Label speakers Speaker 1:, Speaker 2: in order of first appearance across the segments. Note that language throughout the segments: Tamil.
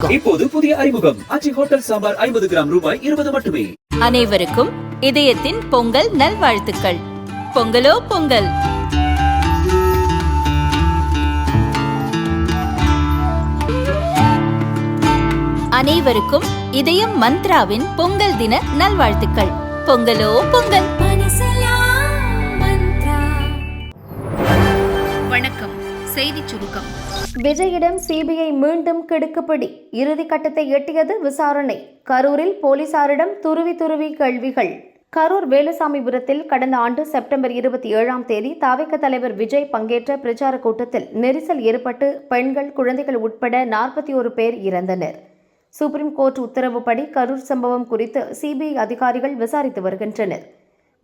Speaker 1: இப்போது புதிய அறிமுகம் ஆச்சி ஹோட்டல் சாம்பார் 50 கிராம் ரூபாய் 20 மட்டுமே.
Speaker 2: அனைவருக்கும் இதயத்தின் பொங்கல் நல்வாழ்த்துக்கள். பொங்கலோ பொங்கல். அனைவருக்கும் இதயம் மந்த்ராவின் பொங்கல் தின நல்வாழ்த்துக்கள். பொங்கலோ பொங்கல். வணக்கம். செய்தி சுருக்கம்.
Speaker 3: விஜயிடம் சிபிஐ மீண்டும் கிடுக்குப்பிடி. இறுதிக்கட்டத்தை எட்டியது விசாரணை. கரூரில் போலீசாரிடம் துருவி கேள்விகள். கரூர் வேலுசாமிபுரத்தில் கடந்த ஆண்டு செப்டம்பர் 27ஆம் தேதி தவிக தலைவர் விஜய் பங்கேற்ற பிரச்சார கூட்டத்தில் நெரிசல் ஏற்பட்டு பெண்கள், குழந்தைகள் உட்பட 41 பேர் இறந்தனர். சுப்ரீம் கோர்ட் உத்தரவுப்படி கரூர் சம்பவம் குறித்து சிபிஐ அதிகாரிகள் விசாரித்து வருகின்றனர்.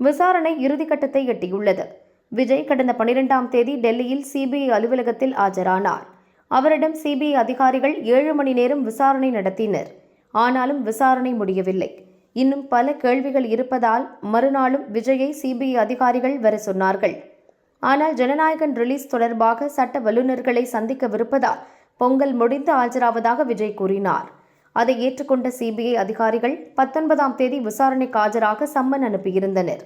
Speaker 3: விசாரணை இறுதிக்கட்டத்தை எட்டியுள்ளது. விஜய் கடந்த 12ஆம் தேதி டெல்லியில் சிபிஐ அலுவலகத்தில் ஆஜரானார். அவரிடம் சிபிஐ அதிகாரிகள் 7 மணி நேரம் விசாரணை நடத்தினர். ஆனாலும் விசாரணை முடியவில்லை. இன்னும் பல கேள்விகள் இருப்பதால் மறுநாளும் விஜயை சிபிஐ அதிகாரிகள் வர சொன்னார்கள். ஆனால் ஜனநாயகன் ரிலீஸ் தொடர்பாக சட்ட வல்லுநர்களை சந்திக்கவிருப்பதால் பொங்கல் முடிந்து ஆஜராவதாக விஜய் கூறினார். அதை ஏற்றுக்கொண்ட சிபிஐ அதிகாரிகள் 19ஆம் தேதி விசாரணைக்கு ஆஜராக சம்மன் அனுப்பியிருந்தனர்.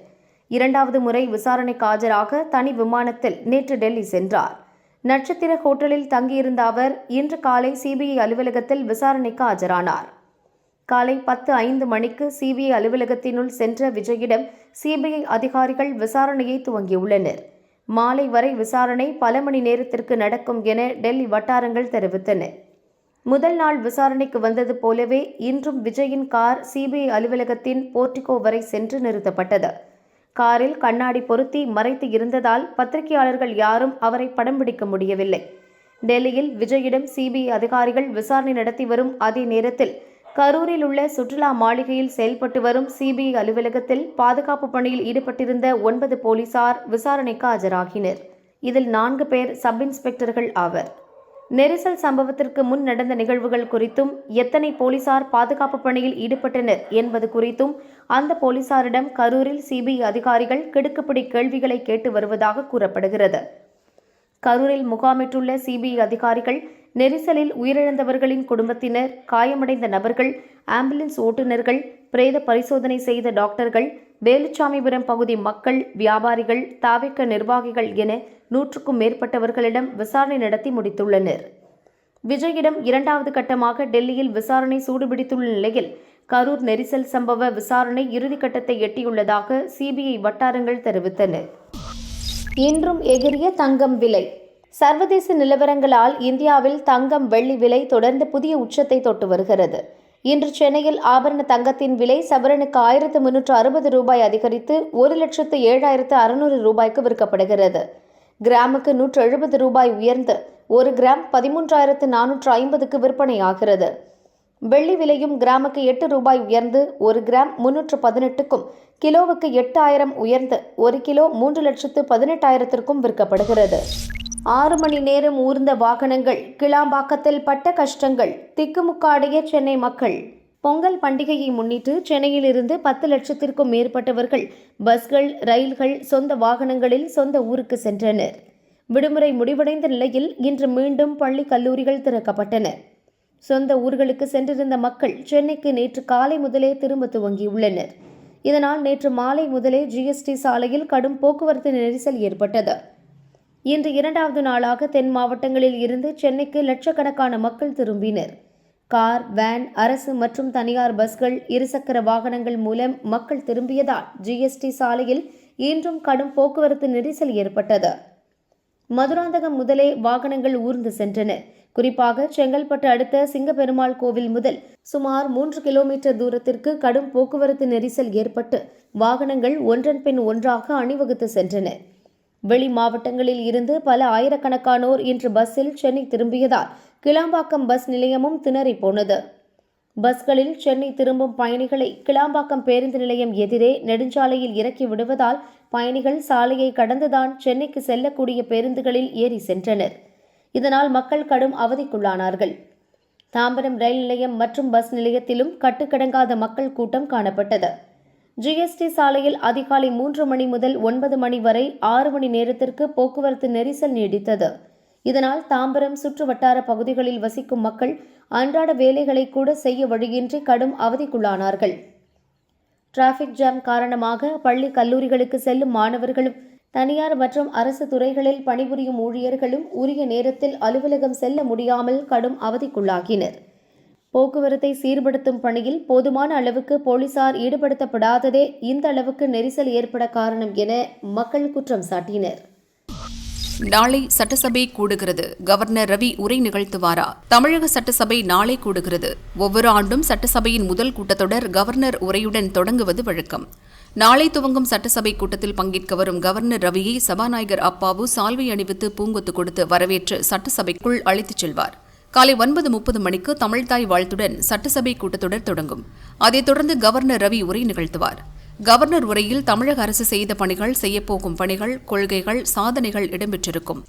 Speaker 3: 2வது முறை விசாரணைக்கு ஆஜராக தனி விமானத்தில் நேற்று டெல்லி சென்றார். நட்சத்திர ஹோட்டலில் தங்கியிருந்த அவர் இன்று காலை சிபிஐ அலுவலகத்தில் விசாரணைக்கு ஆஜரானார். காலை 10:05 மணிக்கு சிபிஐ அலுவலகத்தினுள் சென்ற விஜயிடம் சிபிஐ அதிகாரிகள் விசாரணையை துவங்கியுள்ளனர். மாலை வரை விசாரணை பல மணி நேரத்திற்கு நடக்கும் என டெல்லி வட்டாரங்கள் தெரிவித்தன. முதல் நாள் விசாரணைக்கு வந்தது போலவே இன்றும் விஜயின் கார் சிபிஐ அலுவலகத்தின் போர்டிகோ வரை சென்று நிறுத்தப்பட்டது. காரில் கண்ணாடி பொருத்தி மறைத்து இருந்ததால் பத்திரிகையாளர்கள் யாரும் அவரை படம் பிடிக்க முடியவில்லை. டெல்லியில் விஜயிடம் சிபிஐ அதிகாரிகள் விசாரணை நடத்தி வரும் அதே நேரத்தில் கரூரில் உள்ள சுற்றுலா மாளிகையில் செயல்பட்டு வரும் சிபிஐ அலுவலகத்தில் பாதுகாப்பு பணியில் ஈடுபட்டிருந்த 9 போலீசார் விசாரணைக்கு ஆஜராகினர். இதில் 4 பேர் சப் இன்ஸ்பெக்டர்கள் ஆவர். நெரிசல் சம்பவத்திற்கு முன் நடந்த நிகழ்வுகள் குறித்தும் எத்தனை போலீசார் பாதுகாப்பு பணியில் ஈடுபட்டனர் என்பது குறித்தும் அந்த போலீசாரிடம் கரூரில் சிபிஐ அதிகாரிகள் கிடுக்குப்பிடி கேள்விகளை கேட்டு வருவதாக கூறப்படுகிறது. கரூரில் முகாமிட்டுள்ள சிபிஐ அதிகாரிகள் நெரிசலில் உயிரிழந்தவர்களின் குடும்பத்தினர், காயமடைந்த நபர்கள், ஆம்புலன்ஸ் ஓட்டுநர்கள், பிரேத பரிசோதனை செய்த டாக்டர்கள், வேலுச்சாமிபுரம் பகுதி மக்கள், வியாபாரிகள், தவிக நிர்வாகிகள் என 100க்கும் மேற்பட்டவர்களிடம் விசாரணை நடத்தி முடித்துள்ளனர். விஜயிடம் 2வது கட்டமாக டெல்லியில் விசாரணை சூடுபிடித்துள்ள நிலையில் கரூர் நெரிசல் சம்பவ விசாரணை இறுதிக்கட்டத்தை எட்டியுள்ளதாக சிபிஐ வட்டாரங்கள் தெரிவித்தன. இன்றும் எகிரிய தங்கம் விலை. சர்வதேச நிலவரங்களால் இந்தியாவில் தங்கம், வெள்ளி விலை தொடர்ந்து புதிய உச்சத்தை தொட்டு வருகிறது. இன்று சென்னையில் ஆபரண தங்கத்தின் விலை சவரனுக்கு 1360 ரூபாய் அதிகரித்து 1,07,600 ரூபாய்க்கு விற்கப்படுகிறது. கிராமுக்கு 170 ரூபாய் உயர்ந்து 1 கிராம் 13,450க்கு விற்பனையாகிறது. வெள்ளி விலையும் கிராமுக்கு 8 ரூபாய் உயர்ந்து 1 கிராம் 318க்கும், கிலோவுக்கு 8,000 உயர்ந்து 1 கிலோ 3,18,000க்கும் விற்கப்படுகிறது. 6 மணி நேரம் ஊர்ந்த வாகனங்கள். கிளாம்பாக்கத்தில் பட்ட கஷ்டங்கள். திக்குமுக்காடிய சென்னை மக்கள். பொங்கல் பண்டிகையை முன்னிட்டு சென்னையில் இருந்து 10 லட்சத்திற்கும் மேற்பட்டவர்கள் பஸ்கள், ரயில்கள், சொந்த வாகனங்களில் சொந்த ஊருக்கு சென்றனர். விடுமுறை முடிவடைந்த நிலையில் இன்று மீண்டும் பள்ளி, கல்லூரிகள் திறக்கப்பட்டன. சொந்த ஊர்களுக்கு சென்றிருந்த மக்கள் சென்னைக்கு நேற்று காலை முதலே திரும்ப துவங்கியுள்ளனர். இதனால் நேற்று மாலை முதலே ஜிஎஸ்டி சாலையில் கடும் போக்குவரத்து நெரிசல் ஏற்பட்டது. இன்று 2வது நாளாக தென் மாவட்டங்களில் இருந்து சென்னைக்கு லட்சக்கணக்கான மக்கள் திரும்பினர். கார், வேன், அரசு மற்றும் தனியார் பஸ்கள், இருசக்கர வாகனங்கள் மூலம் மக்கள் திரும்பியதால் ஜிஎஸ்டி சாலையில் இன்றும் கடும் போக்குவரத்து நெரிசல் ஏற்பட்டது. மதுராந்தகம் முதலே வாகனங்கள் ஊர்ந்து சென்றன. குறிப்பாக செங்கல்பட்டு அடுத்த சிங்கப்பெருமாள் கோவில் முதல் சுமார் 3 கிலோமீட்டர் தூரத்திற்கு கடும் போக்குவரத்து நெரிசல் ஏற்பட்டு வாகனங்கள் ஒன்றன் பின் ஒன்றாக அணிவகுத்து சென்றன. வெளி மாவட்டங்களில் இருந்து பல ஆயிரக்கணக்கானோர் இன்று பஸ்ஸில் சென்னை திரும்பியதால் கிளாம்பாக்கம் பஸ் நிலையமும் திணறி போனது. பஸ்களில் சென்னை திரும்பும் பயணிகளை கிளாம்பாக்கம் பேருந்து நிலையம் எதிரே நெடுஞ்சாலையில் இறக்கி விடுவதால் பயணிகள் சாலையை கடந்துதான் சென்னைக்கு செல்லக்கூடிய பேருந்துகளில் ஏறி சென்றனர். இதனால் மக்கள் கடும் அவதிக்குள்ளானார்கள். தாம்பரம் ரயில் நிலையம் மற்றும் பஸ் நிலையத்திலும் கட்டுக்கடங்காத மக்கள் கூட்டம் காணப்பட்டது. ஜிஎஸ்டி சாலையில் அதிகாலை 3 மணி முதல் 9 மணி வரை 6 மணி நேரத்திற்கு போக்குவரத்து நெரிசல் நீடித்தது. இதனால் தாம்பரம் சுற்றுவட்டார பகுதிகளில் வசிக்கும் மக்கள் அன்றாட வேலைகளை கூட செய்ய வழியின்றி கடும் அவதிக்குள்ளானார்கள். டிராபிக் ஜாம் காரணமாக பள்ளி கல்லூரிகளுக்கு செல்லும் மாணவர்களும் தனியார் மற்றும் அரசு துறைகளில் பணிபுரியும் ஊழியர்களும் உரிய நேரத்தில் அலுவலகம் செல்ல முடியாமல் கடும் அவதிக்குள்ளாகினர். போக்குவரத்தை சீர்படுத்தும் பணியில் போதுமான அளவுக்கு போலீசார் ஈடுபடுத்தப்படாததே இந்த அளவுக்கு நெரிசல் ஏற்பட காரணம் என மக்கள் குற்றம் சாட்டினர்.
Speaker 4: நாளை சட்டசபை கூடுகிறது. கவர்னர் ரவி உரை நிகழ்த்துவாரா? தமிழக சட்டசபை நாளை கூடுகிறது. ஒவ்வொரு ஆண்டும் சட்டசபையின் முதல் கூட்டத்தொடர் கவர்னர் உரையுடன் தொடங்குவது வழக்கம். நாளை துவங்கும் சட்டசபை கூட்டத்தில் பங்கேற்க வரும் கவர்னர் ரவியை சபாநாயகர் அப்பாவு சால்வை அணிவித்து பூங்கொத்து கொடுத்து வரவேற்று சட்டசபைக்குள் அழைத்துச் செல்வார். காலை 9:30 மணிக்கு தமிழ்தாய் வாழ்த்துடன் சட்டசபை கூட்டத்தொடர் தொடங்கும். அதைத் தொடர்ந்து கவர்னர் ரவி உரை நிகழ்த்துவார். கவர்னர் உரையில் தமிழக அரசு செய்த பணிகள், செய்யப்போகும் பணிகள், கொள்கைகள், சாதனைகள் இடம்பெற்றிருக்கும்.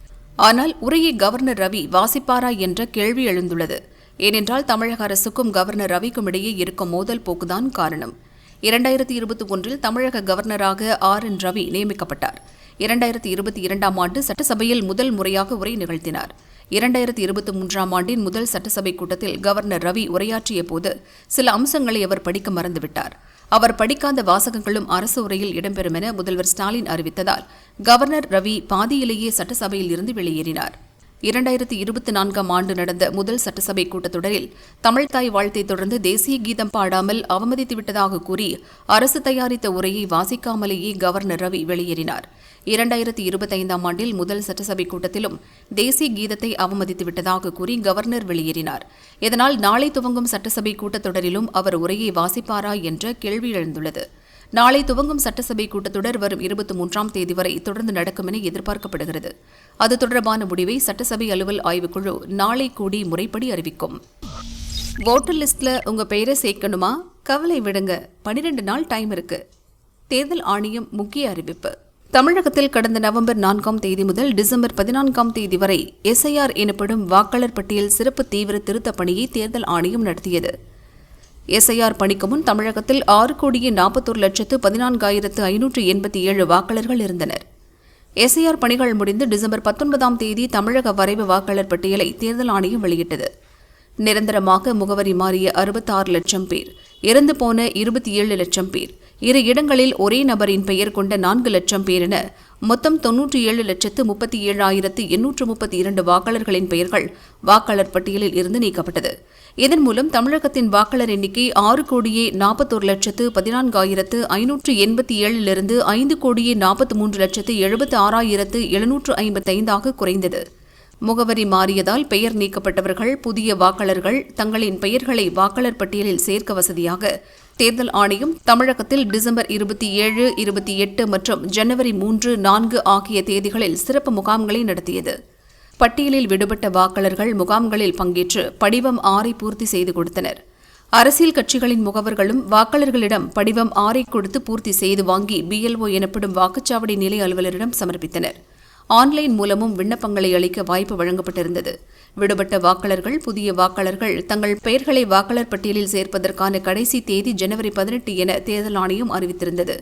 Speaker 4: ஆனால் உரையை கவர்னர் ரவி வாசிப்பாரா என்ற கேள்வி எழுந்துள்ளது. ஏனென்றால் தமிழக அரசுக்கும் கவர்னர் ரவிக்கும் இடையே இருக்கும் மோதல் போக்குதான் காரணம். 2021 தமிழக கவர்னராக RN ரவி நியமிக்கப்பட்டார். 2022ஆம் ஆண்டு சட்டசபையில் முதல் முறையாக உரை நிகழ்த்தினார். 2023ஆம் ஆண்டின் முதல் சட்டசபை கூட்டத்தில் கவர்னர் ரவி உரையாற்றிய போது சில அம்சங்களை அவர் படிக்க மறந்துவிட்டார். அவர் படிக்காத வாசகங்களும் அரசு உரையில் இடம்பெறும் என முதல்வர் ஸ்டாலின் அறிவித்ததால் கவர்னர் ரவி பாதியிலேயே சட்டசபையில் இருந்து வெளியேறினார். 2024ஆம் ஆண்டு நடந்த முதல் சட்டசபை கூட்டத்தொடரில் தமிழ்தாய் வாழ்த்தை தொடர்ந்து தேசிய கீதம் பாடாமல் அவமதித்துவிட்டதாக கூறி அரசு தயாரித்த உரையை வாசிக்காமலேயே கவர்னர் ரவி வெளியேறினார். 2025ஆம் ஆண்டில் முதல் சட்டசபை கூட்டத்திலும் தேசிய கீதத்தை அவமதித்துவிட்டதாக கூறி கவர்னர் வெளியேறினார். இதனால் நாளை துவங்கும் சட்டசபை கூட்டத்தொடரிலும் அவர் உரையை வாசிப்பாரா என்ற கேள்வி எழுந்துள்ளது. நாளை துவங்கும் சட்டசபை கூட்டத்தொடர் வரும் 23ஆம் தேதி வரை தொடர்ந்து நடக்கும் என எதிர்பார்க்கப்படுகிறது. அது தொடர்பான முடிவை சட்டசபை அலுவல் ஆய்வுக்குழு நாளை கூடி முறைப்படி அறிவிக்கும். ஓட்டர் லிஸ்ட்ல உங்க பெயரை சேர்க்கணுமா? கவலை விடுங்க, 12 நாள் டைம் இருக்கு. தேர்தல் ஆணையம் முக்கிய அறிவிப்பு. தமிழகத்தில் கடந்த நவம்பர் 4ஆம் தேதி முதல் டிசம்பர் 14ஆம் தேதி வரை SIR எனப்படும் வாக்காளர் பட்டியல் சிறப்பு தீவிர திருத்தப் பணியை தேர்தல் ஆணையம் நடத்தியது. SIR பணிக்கு முன் தமிழகத்தில் 6,41,14,587 வாக்காளர்கள் இருந்தனர். SIR பணிகள் முடிந்து டிசம்பர் 19ஆம் தேதி தமிழக வரைவு வாக்காளர் பட்டியலை தேர்தல் ஆணையம் வெளியிட்டது. நிரந்தரமாக முகவரி மாறிய 66 லட்சம் பேர், இறந்து போன 27 லட்சம் பேர், இரு இடங்களில் ஒரே நபரின் பெயர் கொண்ட 4 லட்சம் பேர் என மொத்தம் 97,37,832 வாக்காளர்களின் பெயர்கள் வாக்காளர் பட்டியலில் இருந்து நீக்கப்பட்டது. இதன் மூலம் தமிழகத்தின் வாக்காளர் எண்ணிக்கை 6,41,14,587 5,43,76,755 குறைந்தது. முகவரி மாறியதால் பெயர் நீக்கப்பட்டவர்கள் புதிய வாக்காளர்கள் தங்களின் பெயர்களை வாக்காளர் பட்டியலில் சேர்க்க வசதியாக தேர்தல் ஆணையம் தமிழகத்தில் டிசம்பர் 27, 28 மற்றும் ஜனவரி 3, 4 ஆகிய தேதிகளில் சிறப்பு முகாம்களை நடத்தியது. பட்டியலில் விடுபட்ட வாக்காளர்கள் முகாம்களில் பங்கேற்று படிவம் 6 பூர்த்தி செய்து கொடுத்தனர். அரசியல் கட்சிகளின் முகவர்களும் வாக்காளர்களிடம் படிவம் 6 கொடுத்து பூர்த்தி செய்து வாங்கி BLO எனப்படும் வாக்குச்சாவடி நிலை அலுவலரிடம் சமர்ப்பித்தனர். ஆன்லைன் மூலமும் விண்ணப்பங்களை அளிக்க வாய்ப்பு வழங்கப்பட்டிருந்தது. விடுபட்ட வாக்காளர்கள் புதிய வாக்காளர்கள் தங்கள் பெயர்களை வாக்காளர் பட்டியலில் சேர்ப்பதற்கான கடைசி தேதி ஜனவரி 18 என தேர்தல் ஆணையம் அறிவித்திருந்தது.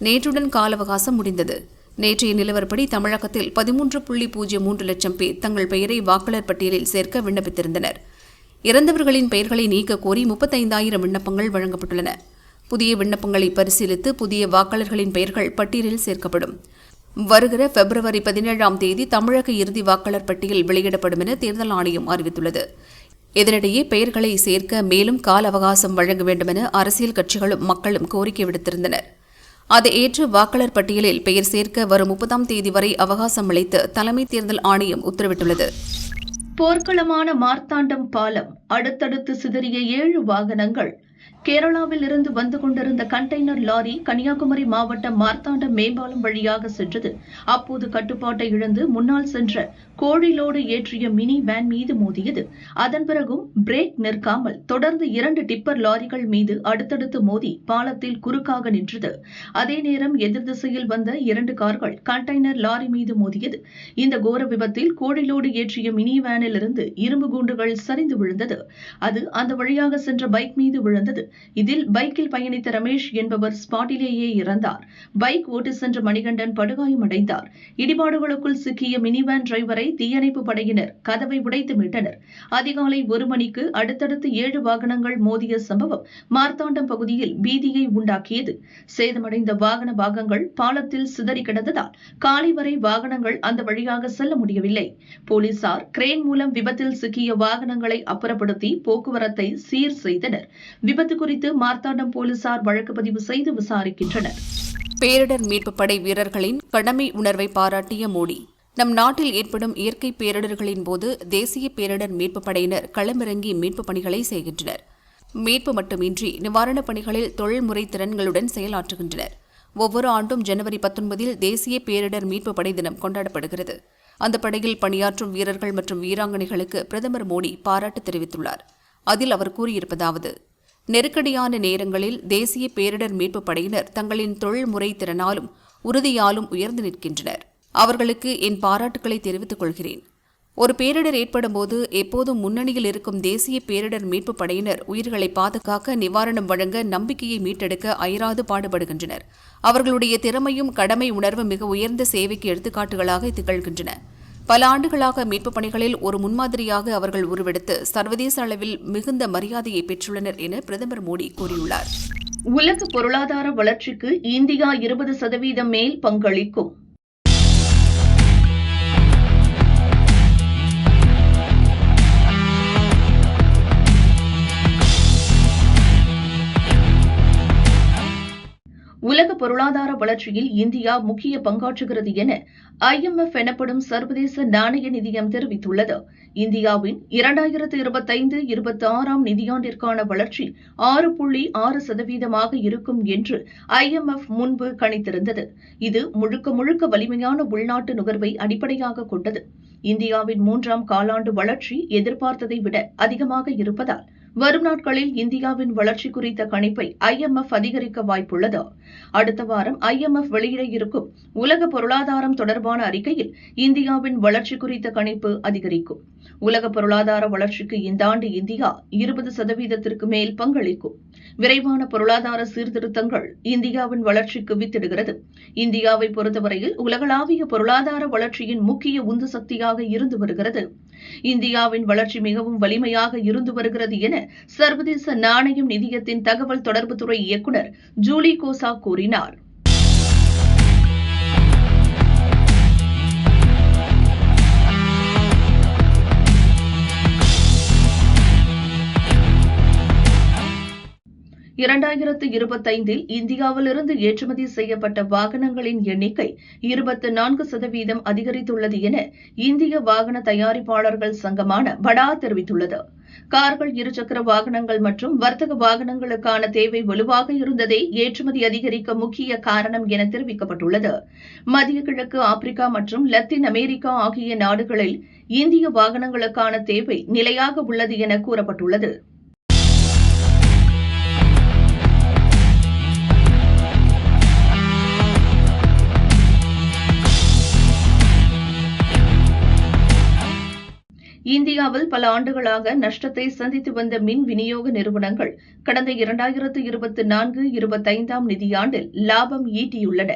Speaker 4: நேற்றுடன் கால அவகாசம் முடிந்தது. நேற்றைய நிலவரப்படி தமிழகத்தில் 13.03 லட்சம் பேர் தங்கள் பெயரை வாக்காளர் பட்டியலில் சேர்க்க விண்ணப்பித்திருந்தனர். இறந்தவர்களின் பெயர்களை நீக்க கோரி 35,000 விண்ணப்பங்கள் வழங்கப்பட்டுள்ளன. புதிய விண்ணப்பங்களை பரிசீலித்து புதிய வாக்காளர்களின் பெயர்கள் பட்டியலில் சேர்க்கப்படும். வருகிற பிப்ரவரி 17ஆம் தேதி தமிழக இறுதி வாக்காளர் பட்டியல் வெளியிடப்படும் என தேர்தல் ஆணையம் அறிவித்துள்ளது. இதனிடையே பெயர்களை சேர்க்க மேலும் கால அவகாசம் வழங்க வேண்டும் என அரசியல் கட்சிகளும் மக்களும் கோரிக்கை விடுத்திருந்தனர். அதை ஏற்று வாக்காளர் பட்டியலில் பெயர் சேர்க்க வரும் 30ஆம் தேதி வரை அவகாசம் அளித்து தலைமை தேர்தல் ஆணையம் உத்தரவிட்டுள்ளது.
Speaker 5: போர்க்களமான மார்த்தாண்டம் பாலம் அடுத்தடுத்து சிதறிய 7 வாகனங்கள். கேரளாவில் இருந்து வந்து கொண்டிருந்த கண்டெய்னர் லாரி கன்னியாகுமரி மாவட்டம் மார்த்தாண்டம் மேம்பாலம் வழியாக சென்றது. அப்போது கட்டுப்பாட்டை இழந்து முன்னால் சென்ற கோழிலோடு ஏற்றிய மினி வேன் மீது மோதியது. அதன் பிறகும் பிரேக் நிற்காமல் தொடர்ந்து 2 டிப்பர் லாரிகள் மீது அடுத்தடுத்து மோதி பாலத்தில் குறுக்காக நின்றது. அதே நேரம் எதிர் திசையில் வந்த 2 கார்கள் கண்டெய்னர் லாரி மீது மோதியது. இந்த கோர விபத்தில் கோழிலோடு ஏற்றிய மினி வேனில் இருந்து இரும்பு கூண்டுகள் சரிந்து விழுந்தது. அது அந்த வழியாக சென்ற பைக் மீது விழுந்தது. இதில் பைக்கில் பயணித்த ரமேஷ் என்பவர் ஸ்பாட்டிலேயே இறந்தார். பைக் ஓட்டி சென்ற மணிகண்டன் படுகாயமடைந்தார். இடிபாடுகளுக்குள் சிக்கிய மினிவேன் டிரைவரை தீயணைப்பு படையினர் கதவை உடைத்து மீட்டனர். அதிகாலை 1 மணிக்கு அடுத்தடுத்து 7 வாகனங்கள் மோதிய சம்பவம் மார்த்தாண்டம் பகுதியில் பீதியை உண்டாக்கியது. சேதமடைந்த வாகன பாகங்கள் பாலத்தில் சிதறி கிடந்ததால் காலை வரை வாகனங்கள் அந்த வழியாக செல்ல முடியவில்லை. போலீசார் கிரேன் மூலம் விபத்தில் சிக்கிய வாகனங்களை அப்புறப்படுத்தி போக்குவரத்தை சீர் செய்தனர். விபத்து குறித்து மார்த்தாண்டம் போலீசார் வழக்கு பதிவு செய்து விசாரிக்கின்றனர்.
Speaker 4: பேரிடர் மீட்புப் படை வீரர்களின் கடமை உணர்வை பாராட்டிய மோடி. நம் நாட்டில் ஏற்படும் இயற்கை பேரிடர்களின் போது தேசிய பேரிடர் மீட்புப் படையினர் களமிறங்கி மீட்புப் பணிகளை செய்கின்றனர். மீட்பு மட்டுமின்றி நிவாரணப் பணிகளில் தொழில்முறை திறன்களுடன் செயலாற்றுகின்றனர். ஒவ்வொரு ஆண்டும் ஜனவரி 19 தேசிய பேரிடர் மீட்புப் படை தினம் கொண்டாடப்படுகிறது. அந்த படையில் பணியாற்றும் வீரர்கள் மற்றும் வீராங்கனைகளுக்கு பிரதமர் மோடி பாராட்டு தெரிவித்துள்ளார். அதில் அவர் கூறியிருப்பதாவது: நெருக்கடியான நேரங்களில் தேசிய பேரிடர் மீட்புப் படையினர் தங்களின் தொழில்முறை திறனாலும் உறுதியாலும் உயர்ந்து நிற்கின்றனர். அவர்களுக்கு என் பாராட்டுக்களை தெரிவித்துக் கொள்கிறேன். ஒரு பேரிடர் ஏற்படும்போது எப்போதும் முன்னணியில் இருக்கும் தேசிய பேரிடர் மீட்புப் படையினர் உயிர்களை பாதுகாக்க, நிவாரணம் வழங்க, நம்பிக்கையை மீட்டெடுக்க அயராது பாடுபடுகின்றனர். அவர்களுடைய திறமையும் கடமை உணர்வும் மிக உயர்ந்த சேவைக்கு எடுத்துக்காட்டுகளாக திகழ்கின்றன. பல ஆண்டுகளாக மீட்புப் பணிகளில் ஒரு முன்மாதிரியாக அவர்கள் உருவெடுத்து சர்வதேச அளவில் மிகுந்த மரியாதையை பெற்றுள்ளனர் என பிரதமர் மோடி கூறியுள்ளார்.
Speaker 5: உலக பொருளாதார வளர்ச்சிக்கு இந்தியா 20% மேல் பங்களிக்கும். உலக பொருளாதார வளர்ச்சியில் இந்தியா முக்கிய பங்காற்றுகிறது என IMF எனப்படும் சர்வதேச நாணய நிதியம் தெரிவித்துள்ளது. இந்தியாவின் 2025-26 நிதியாண்டிற்கான வளர்ச்சி 6.6% இருக்கும் என்று IMF முன்பு கணித்திருந்தது. இது முழுக்க வலிமையான உள்நாட்டு நுகர்வை அடிப்படையாக கொண்டது. இந்தியாவின் 3ஆம் காலாண்டு வளர்ச்சி எதிர்பார்த்ததை விட அதிகமாக இருப்பதால் வரும் நாட்களில் இந்தியாவின் வளர்ச்சி குறித்த கணிப்பை IMF அதிகரிக்க வாய்ப்புள்ளது. அடுத்த வாரம் IMF வெளியிட இருக்கும் உலக பொருளாதாரம் தொடர்பான அறிக்கையில் இந்தியாவின் வளர்ச்சி குறித்த கணிப்பு அதிகரிக்கும். உலக பொருளாதார வளர்ச்சிக்கு இந்த ஆண்டு இந்தியா 20% மேல் பங்களிக்கும். விரைவான பொருளாதார சீர்திருத்தங்கள் இந்தியாவின் வளர்ச்சிக்கு வித்திடுகிறது. இந்தியாவை பொறுத்தவரையில் உலகளாவிய பொருளாதார வளர்ச்சியின் முக்கிய உந்து சக்தியாக இருந்து வருகிறது. இந்தியாவின் வளர்ச்சி மிகவும் வலிமையாக இருந்து வருகிறது என சர்வதேச நாணயம் நிதியத்தின் தகவல் தொடர்புத்துறை இயக்குநர் ஜூலி கோசா கூறினார். (2025) இந்தியாவிலிருந்து ஏற்றுமதி செய்யப்பட்ட வாகனங்களின் எண்ணிக்கை 24% அதிகரித்துள்ளது என இந்திய வாகன தயாரிப்பாளர்கள் சங்கமான படா தெரிவித்துள்ளது. கார்கள், இருசக்கர வாகனங்கள் மற்றும் வர்த்தக வாகனங்களுக்கான தேவை வலுவாக இருந்ததே ஏற்றுமதி அதிகரிக்க முக்கிய காரணம் என தெரிவிக்கப்பட்டுள்ளது. மத்திய கிழக்கு, ஆப்பிரிக்கா மற்றும் லத்தீன் அமெரிக்கா ஆகிய நாடுகளில் இந்திய வாகனங்களுக்கான தேவை நிலையாக உள்ளது என கூறப்பட்டுள்ளது. இந்தியாவில் பல ஆண்டுகளாக நஷ்டத்தை சந்தித்து வந்த மின் விநியோக நிறுவனங்கள் கடந்த 2024-25 நிதியாண்டில் லாபம் ஈட்டியுள்ளன.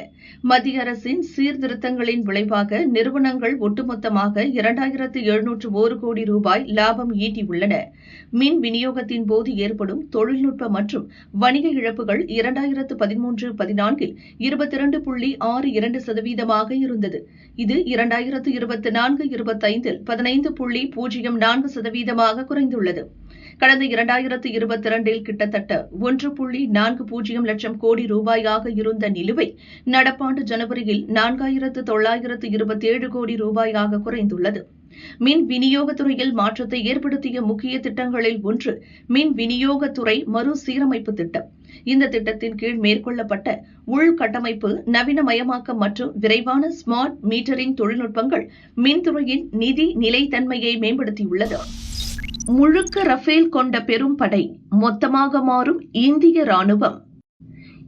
Speaker 5: மத்திய அரசின் சீர்திருத்தங்களின் விளைவாக நிறுவனங்கள் ஒட்டுமொத்தமாக 2701 கோடி ரூபாய் லாபம் ஈட்டியுள்ளன. மின் விநியோகத்தின் போது ஏற்படும் தொழில்நுட்ப மற்றும் வணிக இழப்புகள் 2013-14 22.62% இருந்தது. இது 2024-25 15.04% குறைந்துள்ளது. கடந்த 2022 கிட்டத்தட்ட 1.40 லட்சம் கோடி ரூபாயாக இருந்த நிலுவை நடப்பாண்டு ஜனவரியில் 4927 கோடி ரூபாயாக குறைந்துள்ளது. மின் விநியோகத்துறையில் மாற்றத்தை ஏற்படுத்திய முக்கிய திட்டங்களில் ஒன்று மின் விநியோகத்துறை மறுசீரமைப்பு திட்டம். இந்த திட்டத்தின் கீழ் மேற்கொள்ளப்பட்ட உள்கட்டமைப்பு நவீனமயமாக்கம் மற்றும் விரைவான ஸ்மார்ட் மீட்டரிங் தொழில்நுட்பங்கள் மின்துறையின் நிதி நிலைத்தன்மையை மேம்படுத்தியுள்ளது. முழுக்க ரஃபேல் கொண்ட பெரும் படை மொத்தமாக மாறும் இந்திய ராணுவம்.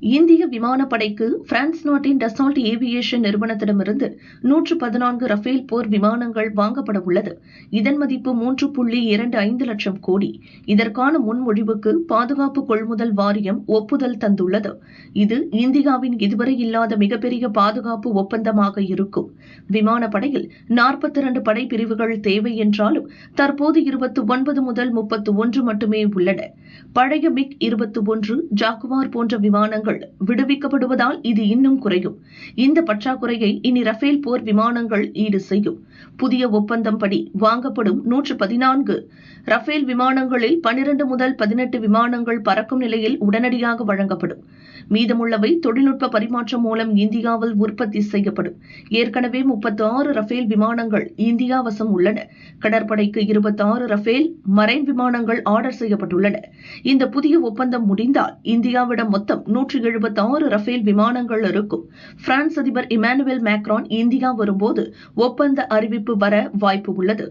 Speaker 5: இந்திய விமானப்படைக்கு பிரான்ஸ் நாட்டின் டசால்ட் ஏவியேஷன் நிறுவனத்திடமிருந்து 114 ரஃபேல் போர் விமானங்கள் வாங்கப்பட உள்ளது. இதன் மதிப்பு 3.25 லட்சம் கோடி. இதற்கான முன்மொழிவுக்கு பாதுகாப்பு கொள்முதல் வாரியம் ஒப்புதல் தந்துள்ளது. இது இந்தியாவின் இதுவரை இல்லாத மிகப்பெரிய பாதுகாப்பு ஒப்பந்தமாக இருக்கும். விமானப்படையில் 42 படைப்பிரிவுகள் தேவை என்றாலும் தற்போது 29 முதல் 31 மட்டுமே உள்ளன. பழைய மிக் 21, ஜாகுவார் போன்ற விமானங்கள் விடுவிக்கப்படுவதால் இது இன்னும் குறையும். இந்த பற்றாக்குறையை இனி ரஃபேல் போர் விமானங்கள் ஈடு செய்யும். புதிய ஒப்பந்தம் படி வாங்கப்படும் 114 ரஃபேல் விமானங்களில் 12 முதல் 18 விமானங்கள் பறக்கும் நிலையில் உடனடியாக வழங்கப்படும். மீதமுள்ளவை தொழில்நுட்ப பரிமாற்றம் மூலம் இந்தியாவில் உற்பத்தி செய்யப்படும். ஏற்கனவே 36 ரஃபேல் விமானங்கள் இந்தியா வசம் உள்ளன. கடற்படைக்கு 26 ரஃபேல் மரைன் விமானங்கள் ஆர்டர் செய்யப்பட்டுள்ளன. இந்த புதிய ஒப்பந்தம் முடிந்தால் இந்தியாவிடம் மொத்தம் 176 ரஃபேல் விமானங்கள் இருக்கும். பிரான்ஸ் அதிபர் இமானுவேல் மேக்ரான் இந்தியா வரும்போது ஒப்பந்த அறிவிப்பு வர வாய்ப்பு உள்ளது.